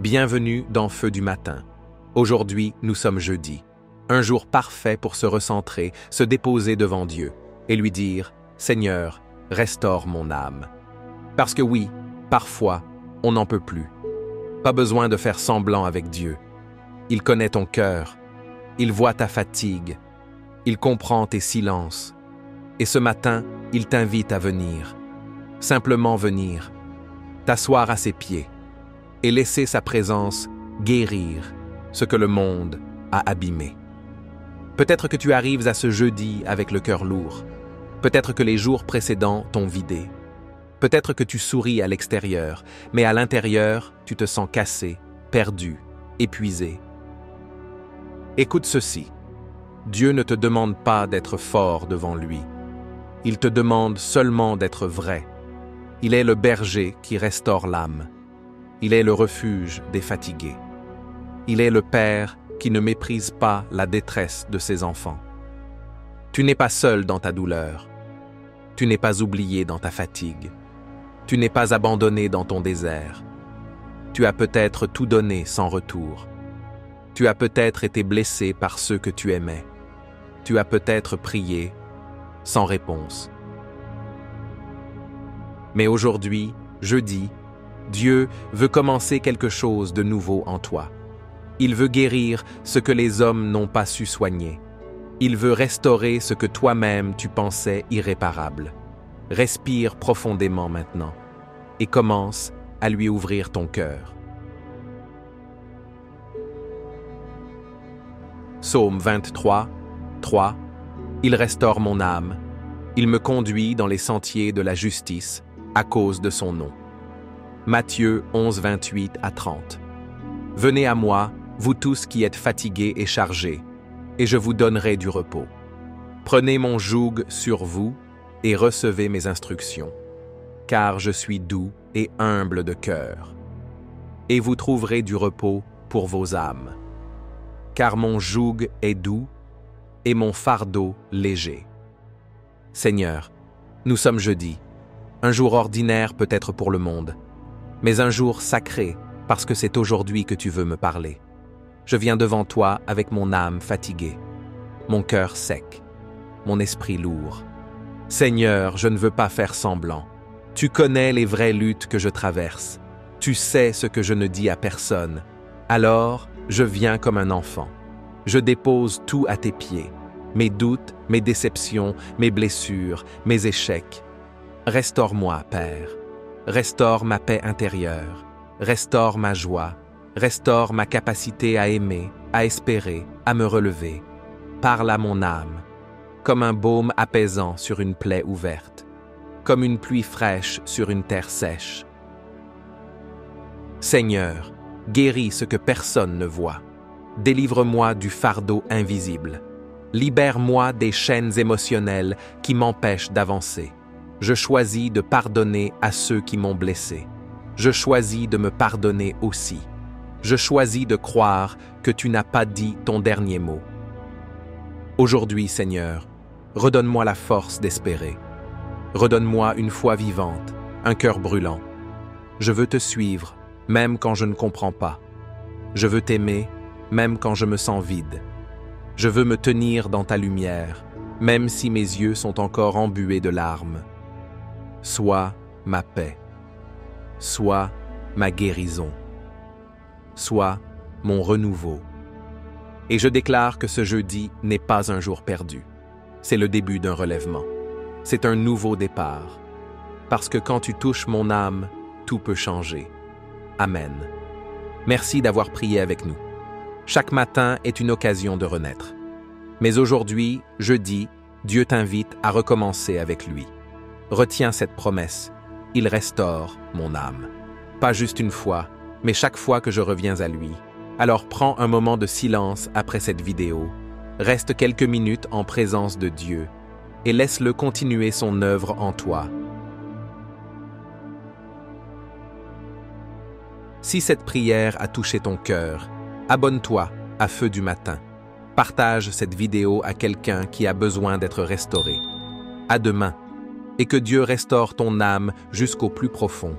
Bienvenue dans Feu du matin. Aujourd'hui, nous sommes jeudi. Un jour parfait pour se recentrer, se déposer devant Dieu et lui dire « Seigneur, restaure mon âme ». Parce que oui, parfois, on n'en peut plus. Pas besoin de faire semblant avec Dieu. Il connaît ton cœur. Il voit ta fatigue. Il comprend tes silences. Et ce matin, il t'invite à venir. Simplement venir. T'asseoir à ses pieds. Et laisser sa présence guérir ce que le monde a abîmé. Peut-être que tu arrives à ce jeudi avec le cœur lourd. Peut-être que les jours précédents t'ont vidé. Peut-être que tu souris à l'extérieur, mais à l'intérieur, tu te sens cassé, perdu, épuisé. Écoute ceci. Dieu ne te demande pas d'être fort devant lui. Il te demande seulement d'être vrai. Il est le berger qui restaure l'âme. Il est le refuge des fatigués. Il est le Père qui ne méprise pas la détresse de ses enfants. Tu n'es pas seul dans ta douleur. Tu n'es pas oublié dans ta fatigue. Tu n'es pas abandonné dans ton désert. Tu as peut-être tout donné sans retour. Tu as peut-être été blessé par ceux que tu aimais. Tu as peut-être prié sans réponse. Mais aujourd'hui, jeudi, Dieu veut commencer quelque chose de nouveau en toi. Il veut guérir ce que les hommes n'ont pas su soigner. Il veut restaurer ce que toi-même tu pensais irréparable. Respire profondément maintenant et commence à lui ouvrir ton cœur. Psaume 23, 3. Il restaure mon âme. Il me conduit dans les sentiers de la justice à cause de son nom. Matthieu 11, 28 à 30. Venez à moi, vous tous qui êtes fatigués et chargés, et je vous donnerai du repos. Prenez mon joug sur vous et recevez mes instructions, car je suis doux et humble de cœur. Et vous trouverez du repos pour vos âmes. Car mon joug est doux et mon fardeau léger. Seigneur, nous sommes jeudi, un jour ordinaire peut-être pour le monde, mais un jour sacré parce que c'est aujourd'hui que tu veux me parler. Je viens devant toi avec mon âme fatiguée, mon cœur sec, mon esprit lourd. Seigneur, je ne veux pas faire semblant. Tu connais les vraies luttes que je traverse. Tu sais ce que je ne dis à personne. Alors, je viens comme un enfant. Je dépose tout à tes pieds. Mes doutes, mes déceptions, mes blessures, mes échecs. Restaure-moi, Père. Restaure ma paix intérieure. Restaure ma joie. Restaure ma capacité à aimer, à espérer, à me relever. Parle à mon âme, comme un baume apaisant sur une plaie ouverte, comme une pluie fraîche sur une terre sèche. Seigneur, guéris ce que personne ne voit. Délivre-moi du fardeau invisible. Libère-moi des chaînes émotionnelles qui m'empêchent d'avancer. Je choisis de pardonner à ceux qui m'ont blessé. Je choisis de me pardonner aussi. Je choisis de croire que tu n'as pas dit ton dernier mot. Aujourd'hui, Seigneur, redonne-moi la force d'espérer. Redonne-moi une foi vivante, un cœur brûlant. Je veux te suivre, même quand je ne comprends pas. Je veux t'aimer, même quand je me sens vide. Je veux me tenir dans ta lumière, même si mes yeux sont encore embués de larmes. Sois ma paix. Sois ma guérison. Sois mon renouveau. Et je déclare que ce jeudi n'est pas un jour perdu. C'est le début d'un relèvement. C'est un nouveau départ. Parce que quand tu touches mon âme, tout peut changer. Amen. Merci d'avoir prié avec nous. Chaque matin est une occasion de renaître. Mais aujourd'hui, jeudi, Dieu t'invite à recommencer avec lui. Retiens cette promesse. Il restaure mon âme. Pas juste une fois, mais chaque fois que je reviens à lui. Alors prends un moment de silence après cette vidéo, reste quelques minutes en présence de Dieu et laisse-le continuer son œuvre en toi. Si cette prière a touché ton cœur, abonne-toi à Feu du matin. Partage cette vidéo à quelqu'un qui a besoin d'être restauré. À demain, et que Dieu restaure ton âme jusqu'au plus profond.